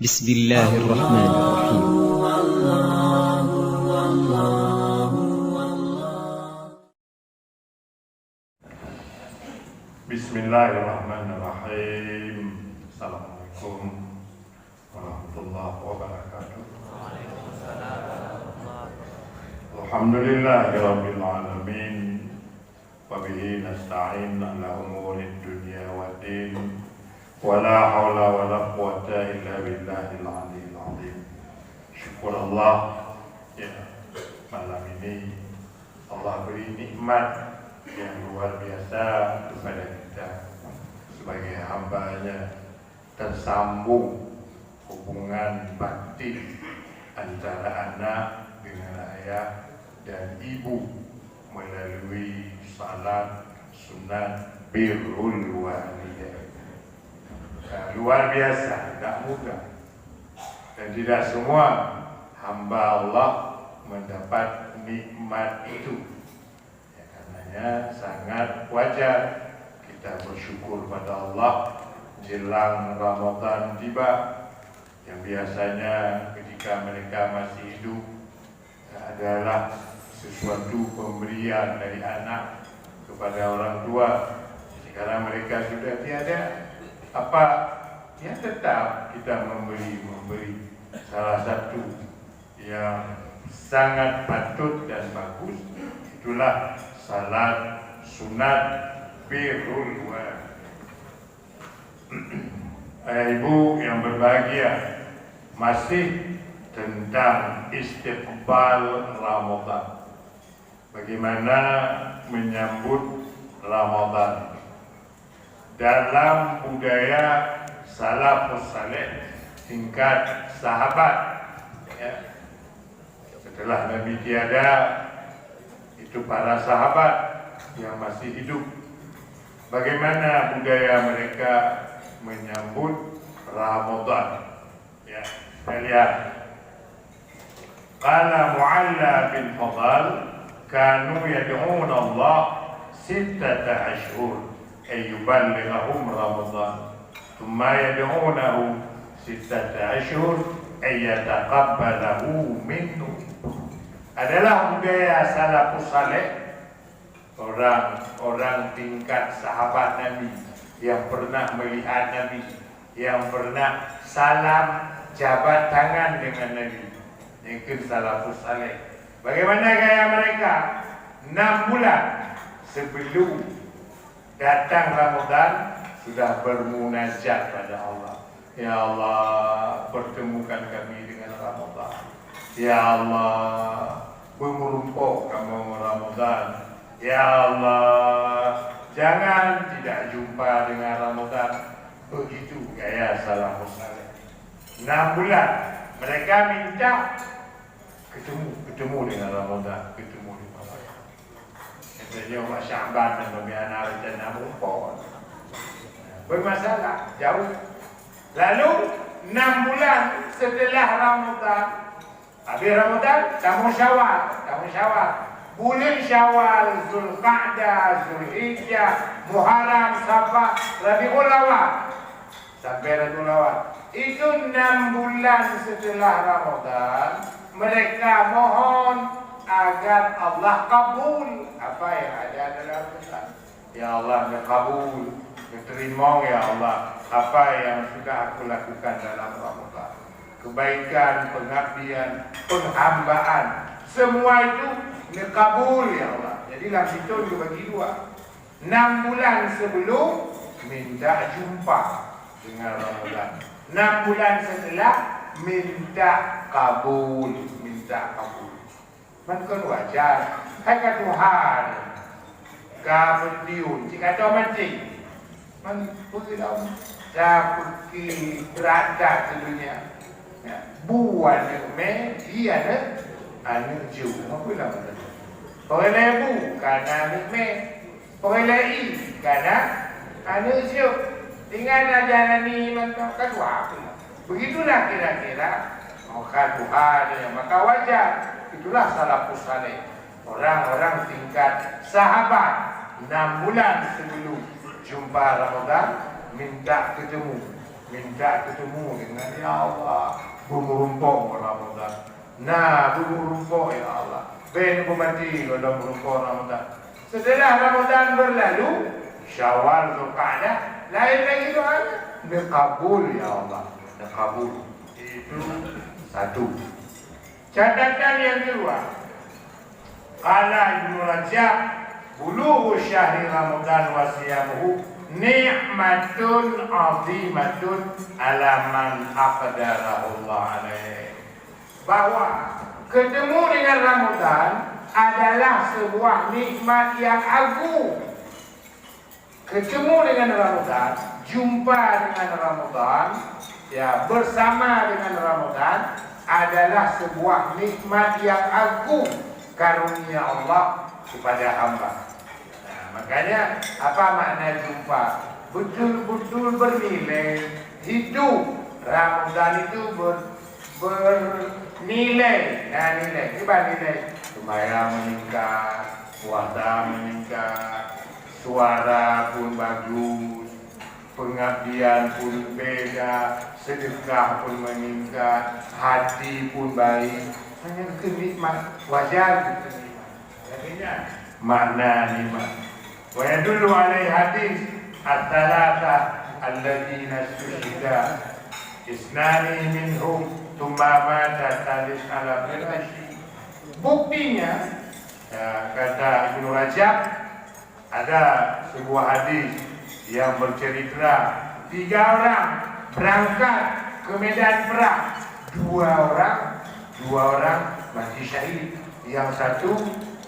بسم الله الرحمن الرحيم. Bismillahirrahmanirrahim. Assalamualaikum warahmatullahi wabarakatuh. Alhamdulillahirabbil alamin. Wa bihi nasta'in ala umurid dunya waddin. Wala haula wala quwwata illa billahil aliyyil azim. Syukur Allah ya, malam ini Allah beri nikmat yang luar biasa kepada kita sebagai hamba-Nya, tersambung hubungan bakti antara anak dengan ayah dan ibu melalui salat sunat birrul walidain. Luar biasa, tidak mudah, dan tidak semua hamba Allah mendapat nikmat itu. Ya, sangat wajar kita bersyukur pada Allah jelang Ramadan tiba, yang biasanya ketika mereka masih hidup adalah sesuatu pemberian dari anak kepada orang tua. Sekarang mereka sudah tiada, apa ya, tetap kita memberi. Salah satu yang sangat patut dan bagus itulah salat sunat birrul walidain. Ayah ibu yang berbahagia, masih tentang istiqbal Ramadan. Bagaimana menyambut Ramadan dalam budaya salafus saleh tingkat sahabat ya. Setelah Nabi tiada, itu para sahabat yang masih hidup, bagaimana budaya mereka menyambut Ramadan ya. Kita lihat, qala Mu'alla bin Fadal kanu yad'una Allah sittata ashhur ay yuballighahum Ramadan thumma yad'unahu sittata ashhur ay yataqabbalahu minhu. Adalah budaya salafus saleh, orang-orang tingkat sahabat Nabi yang pernah melihat Nabi, yang pernah salam jabat tangan dengan Nabi. Itu salafus saleh. Bagaimana gaya mereka? 6 bulan sebelum datang Ramadan sudah bermunajat pada Allah. Ya Allah, pertemukan kami dengan Ramadan. Ya Allah, merumpuk kamu Ramadan. Ya Allah, jangan tidak jumpa dengan Ramadan. Begitu gaya salafus saleh. 6 bulan mereka minta ketemu dengan Ramadan, ketemu dengan Ramadan. Katanya Mak Syahban dan Nabi Anak rencana merumpuk. Bermasalah, jauh. Lalu 6 bulan setelah Ramadan, habis Ramadan, tamu Syawal. Bulan Syawal, Zulqa'dah, Zulhijjah, Muharram, Safar, Rabiul Awal sampai Rabiul Awal. Itu 6 bulan setelah Ramadan, mereka mohon agar Allah kabul apa yang ada dalam Quran. Ya Allah, ya kabul, ya terima ya Allah apa yang sudah aku lakukan dalam Ramadan. Kebaikan, pengabdian, penghambaan, semua itu dikabul ya Allah. Jadi dalam situ dibagi 2. 6 bulan sebelum minta jumpa dengan Ramadan. 6 bulan setelah minta kabul. Maka wajar. Kata Tuhan, kabutiun. Jika ada mati, pergi berada ke dunia. Buat me dia anu ju apa lah betul. Pelebu karena me, pelei karena anu ju. Tinggal ajaran ni maka kedua. Begitulah kira-kira maka Tuhan yang maka wajar. Itulah salafus saleh. Orang-orang tingkat sahabat 6 bulan sebelum jumpa Ramadan minta ketemu. minta ketemu dengan ya Allah bermerumpuk Ramadan. Nah, bermerumpuk ya Allah. Ben mati dalam merumpuk Ramadan. Setelah Ramadan berlalu, Syawal, Zulqa'dah, lain lagi doanya. Dikabul ya Allah, dikabul. Itu satu. Catatan yang kedua, qala Ibnu Rajab, bulughu syahri Ramadan wa siyamuhu ni'matun 'azimatun ala man aqdarahu Allah alaih. Bahwa ketemu dengan Ramadan adalah sebuah nikmat yang agung. Ketemu dengan Ramadan, jumpa dengan Ramadan, ya bersama dengan Ramadan adalah sebuah nikmat yang agung karunia Allah kepada hamba. Nah, makanya apa makna jumpa? Betul-betul bernilai hidup. Ramadan itu bernilai. Nah, nilai. Apa nilai? Sembahyang meningkat, puasa meningkat, suara pun bagus, pengabdian pun beda, sedekah pun meningkat, hati pun baik. Hanya kenikmat, wajar kenikmat. Jadinya makna nikmat. Wa yadullu alaihi hadis at-thalatha alladziina istushhida isnani minhum thumma mata thalith ala firashi. Buktinya, ya, kata Ibnu Rajab, ada sebuah hadis yang bercerita 3 orang berangkat ke medan perang, 2 orang mati syahid, yang satu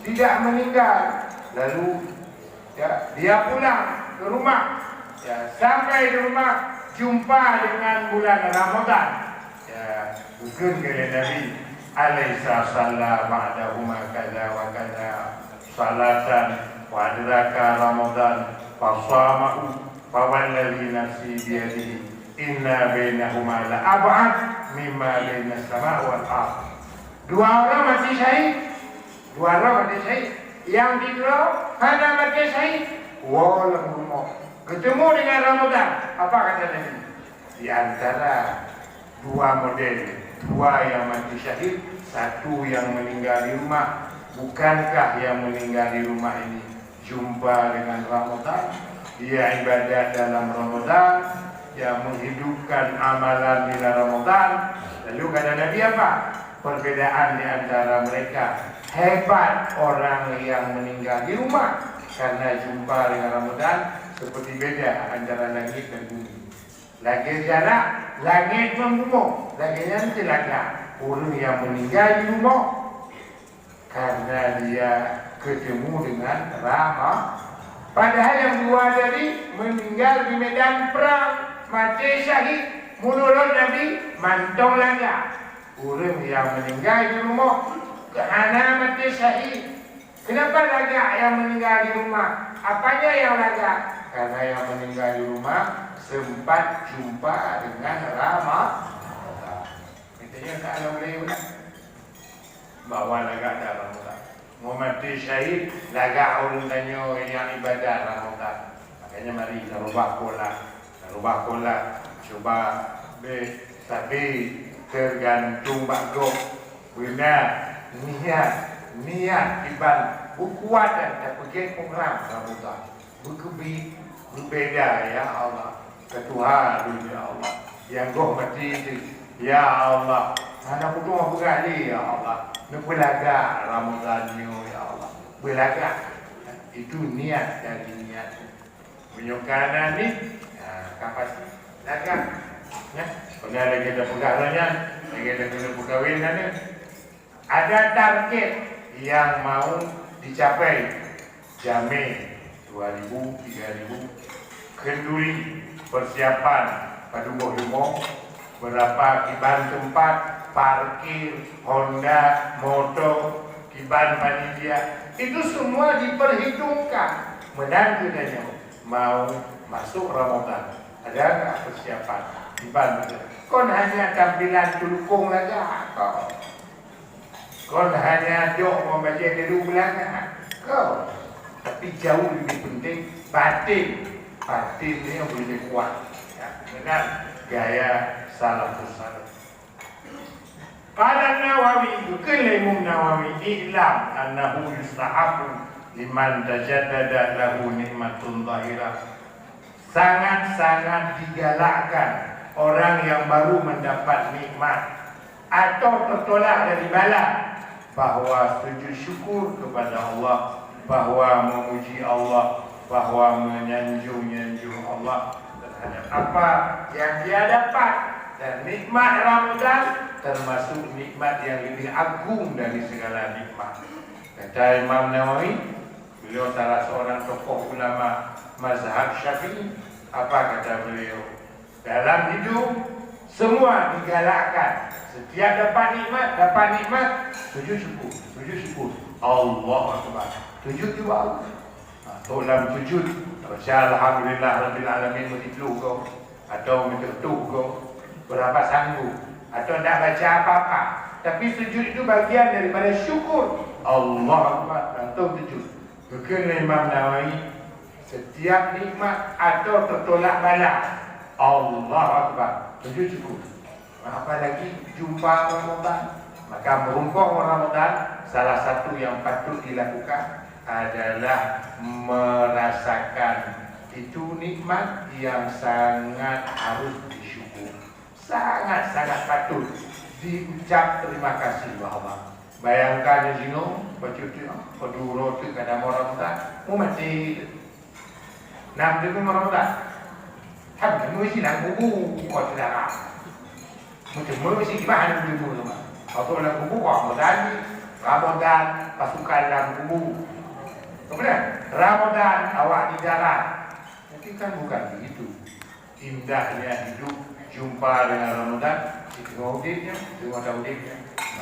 tidak meninggal. Lalu ya, dia pulang ke rumah, ya, sampai di rumah jumpa dengan bulan Ramadan. Ya, bukan kata Nabi, alaysa shalla ba'dahuma kadza wa kadza salatan wa adraka Ramadan fasamahu fawalladhi nafsi biyadihi inna bainahuma la ab'ad mimma bainas sama' wal ardh. 2 orang mati syahid. 2 orang mati syahid. Yang 3 hanya mati syahid. Wallahu ketemu dengan Ramadan. Apa kata Nabi? Di antara 2 model, 2 yang mati syahid, 1 yang meninggal di rumah. Bukankah yang meninggal di rumah ini jumpa dengan Ramadan? Dia ibadat dalam Ramadan, yang menghidupkan amalan di Ramadan. Lalu kata Nabi apa? Perbedaan di antara mereka. Hebat orang yang meninggal di rumah karena jumpa dengan Ramadan, seperti beda antara langit dan bumi. Langit jarak, langit membunuh, langitnya nanti lagak. Orang yang meninggal di rumah karena dia ketemu dengan Ramadan. Padahal yang 2 tadi meninggal di medan perang, mati syahid. Menurut Nabi, mantong lagak. Orang yang meninggal di rumah kerana mati syahid. Kenapa lagak yang meninggal di rumah? Apanya yang lagak? Karena yang meninggal di rumah sempat jumpa dengan Ramadan. Katanya kalau boleh bawa lagak dalam Ramadan. Mau mati syahid, lagak orang tanya yang ibadah Ramadan. Makanya mari kita rubah pola. Coba tapi tergantung bakgok. Benar niat iban berkuat dan tak pergi program Ramadan. Berbeda ya Allah. Ketua dunia Allah. Yang goh mati itu ya Allah. Mana aku tunggu berkali ya Allah. Nak belaga Ramadan ya Allah. Belaga. Itu niat dari niat. Menyukanan ni kapasitas laga. Ya, kalau lagi ada perkaranya, lagi ada perkahwinan ni. Ada target yang mau dicapai. Jamin 2,000, 3,000. Kenduri persiapan pada rumah berapa kiban tempat, parkir, Honda, motor, kiban panitia. Itu semua diperhitungkan. Menantu tanya mau masuk Ramadan. Adakah persiapan? Kiban betul. Kon hanya tampilan tulukung saja kau. Kon hanya dok membaca dulu belakang kau. Tapi jauh lebih penting batin. Batin ni yang boleh kuat. Ya, benar. gaya salafus salih. Qala Nawawi, Imam Nawawi, i'lam annahu yustahabu liman tajaddada lahu nikmatun zahirah. Sangat-sangat digalakkan orang yang baru mendapat nikmat atau tertolak dari bala, bahwa sujud syukur kepada Allah, bahwa memuji Allah, bahwa menyanjung-nyanjung Allah terhadap apa yang dia dapat. Dan nikmat Ramadan termasuk nikmat yang lebih agung dari segala nikmat. Kata Imam Nawawi, beliau salah seorang tokoh ulama mazhab Syafi'i. Apa kata beliau? Dalam hidup semua digalakkan. Setiap dapat nikmat, sujud syukur. Allah Akbar. Sujud juga Allah. Dalam sujud, baca alhamdulillah rabbil alamin begitu kau, atau begitu kau berapa sanggup, atau tidak baca apa-apa. Tapi sujud itu bagian daripada syukur. Allah Akbar. Atau sujud. Kekena Imam Nawawi, setiap nikmat atau tertolak bala, Allah Akbar, sujud syukur. Apalagi jumpa Ramadan. Maka merumpuk Ramadan, salah satu yang patut dilakukan adalah merasakan itu nikmat yang sangat harus disyukur. Sangat-sangat patut diucap terima kasih Allah. Bayangkan di sini, berdua tu kadang Ramadan, mau mati. Nam dia pun Ramadan. Habis mesti nak bubu kau tidak. Macam mesti gimana bubu tu? Atau nak bubu Ramadan pasukan dalam bubu. Kemudian Ramadan awak di jalan. Tapi kan bukan begitu. Indahnya hidup jumpa dengan Ramadan, tengok udiknya.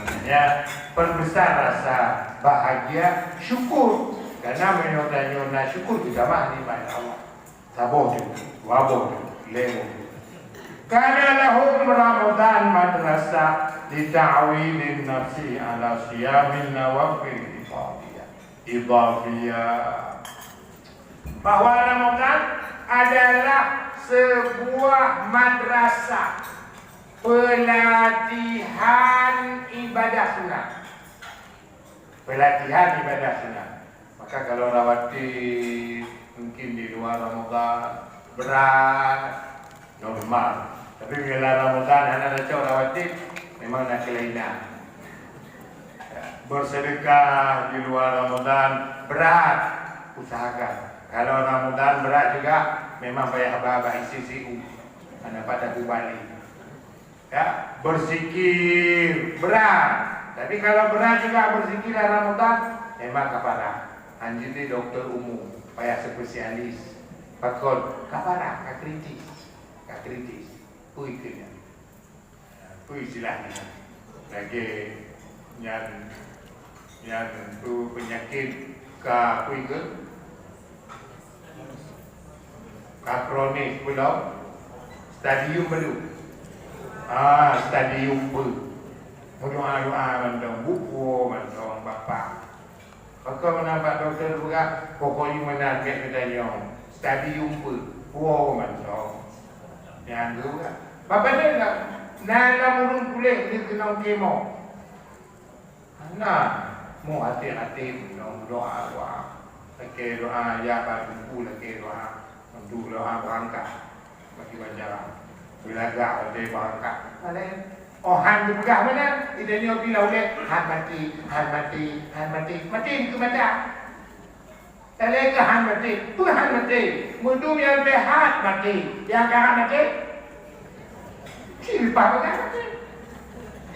Makanya perbesar rasa bahagia, syukur. Karena menyoda-nyoda syukur kita mah nikmat Allah. Sabar je, wabur je, lemu. Kana lahum Ramadan madrasah lita'wilin nafsi ala siyamin nawafil idhafiyah. Bahwa Ramadan adalah sebuah madrasah pelatihan ibadah sunat. Maka kalau rawatib mungkin di luar Ramadan berat, normal. Tapi bila Ramadan anak cakap rawatib, memang nak kelainan. Bersedekah di luar Ramadan berat, usahakan. Kalau Ramadan berat juga, memang bayar abah-abah isi-isi anak pada balik. Ya, berzikir berat. Tapi kalau berat juga berzikir dalam Ramadan, memang kafarah. Anjir ni doktor umum, payah spesialis. Pakol kafarah, kak kritis. Pui kena. Pui silahnya. Lagi yang tu penyakit pui ke? Kronis belum. Stadium belum. Stadium belum. Doa-doa mendong buku, mendong bapak. Maka menampak doktor juga, pokoknya menarget medallion. Stadium belum. Mendong. Yang juga. Bapak dia nak dalam urun kulit dia kena kemo. Nah, mau hati-hati mendong doa-doa. Lagi doa ya buku, lagi doa. Untuk doa berangkat. Bagi baca. Bila agak dia berangkat. Han juga mana? Ida ni bila oleh han mati. Mati ke mata? Tadi ke han mati. Bukan han mati. Mudum yang behat mati. Yang kahan mati. Silpa bukan mati.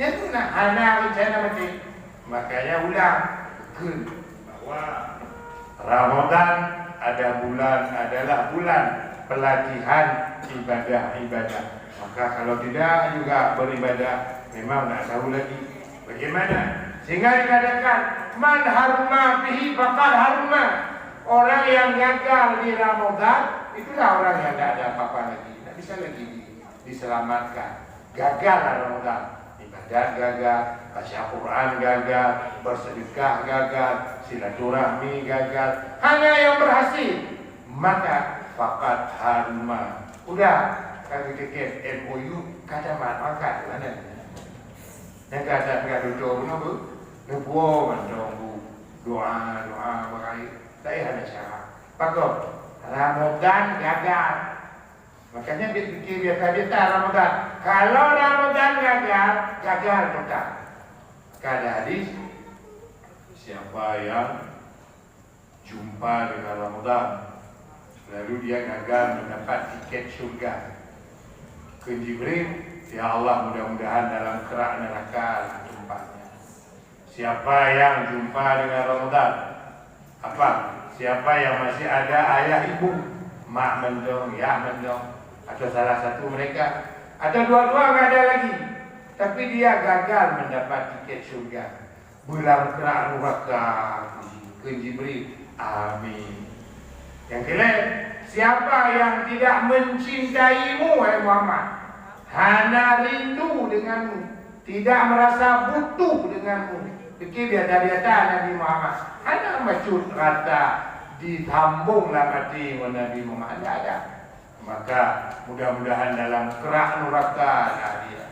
Yang tu nak anak rencana mati. Makanya ulang bahwa Ramadan adalah bulan pelatihan ibadah. Maka kalau tidak juga beribadah, memang tak tahu lagi bagaimana. Sehingga dikatakan man haruma bihi faqad haruma. Orang yang gagal di Ramadan itulah orang yang tak ada apa-apa lagi, tak bisa lagi diselamatkan. Gagal Ramadan, ibadat gagal, baca Quran gagal, bersedekah gagal, silaturahmi gagal. Hanya yang berhasil, maka faqad haruma. Udah kata kekep MOU kata makat mana yang kata duduk apa ngebuo mendong doa baik saya ada cara pakok Ramadan gagal. Makanya dia fikir biasa-biasa Ramadan. Kalau Ramadan gagal total. Ada hadis, siapa yang jumpa dengan Ramadan lalu dia gagal mendapat tiket syurga, ke Jibril, ya Allah mudah-mudahan dalam kerak neraka tempatnya. Siapa yang jumpa dengan Ramadan, apa? Siapa yang masih ada ayah ibu, mak mendong, ya mendong, atau salah satu mereka, atau dua-dua nggak ada lagi, tapi dia gagal mendapat tiket surga, bulan kerak neraka, ke Jibril, amin. Yang kelima, siapa yang tidak mencintaimu, wahai Muhammad, hanya rindu denganmu, tidak merasa butuh denganmu. Fikir biasa-biasa Nabi Muhammad, hanya macut rata ditambunglah mati Nabi Muhammad, ada. Maka mudah-mudahan dalam kerak neraka dia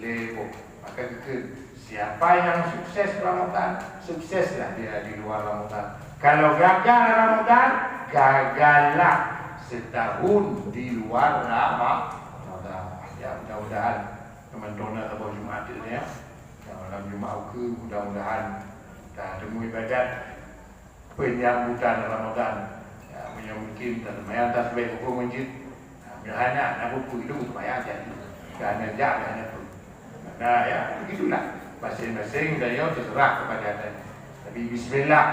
lebok. Maka kita siapa yang sukses Ramadan, sukseslah dia di luar Ramadan. Kalau gagal Ramadan, gagallah setahun di luar Ramadan. Ya mudah-mudahan teman-teman atau Jumat ini ya, dalam Jumat ke mudah-mudahan kita temu ibadat penyambutan Ramadan. Ya, mungkin dan lumayan tasbih hukum masjid. Mudah-mudahan nak buku itu lumayan jadi. Kerana jangan itu. Nah ya begitulah. Masing-masing saya terserah kepada saya. Tapi bismillah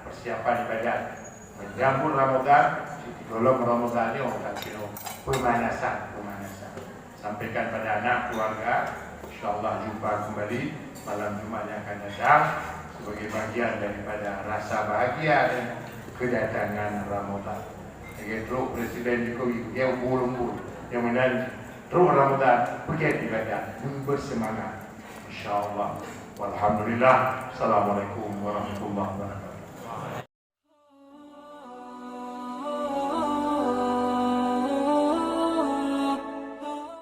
persiapan ibadat menyambut Ramadan, tolong Ramadan ini orang kira pemanasan. Sampaikan pada anak keluarga, insyaallah jumpa kembali malam Jumat yang akan datang sebagai bagian daripada rasa bahagia dan kedatangan Ramadan. Jadi terus Presiden Jokowi dia umbul-umbul yang menanti terus Ramadan pergi ibadah bersemangat insyaallah. Walhamdulillah. Assalamualaikum warahmatullahi wabarakatuh.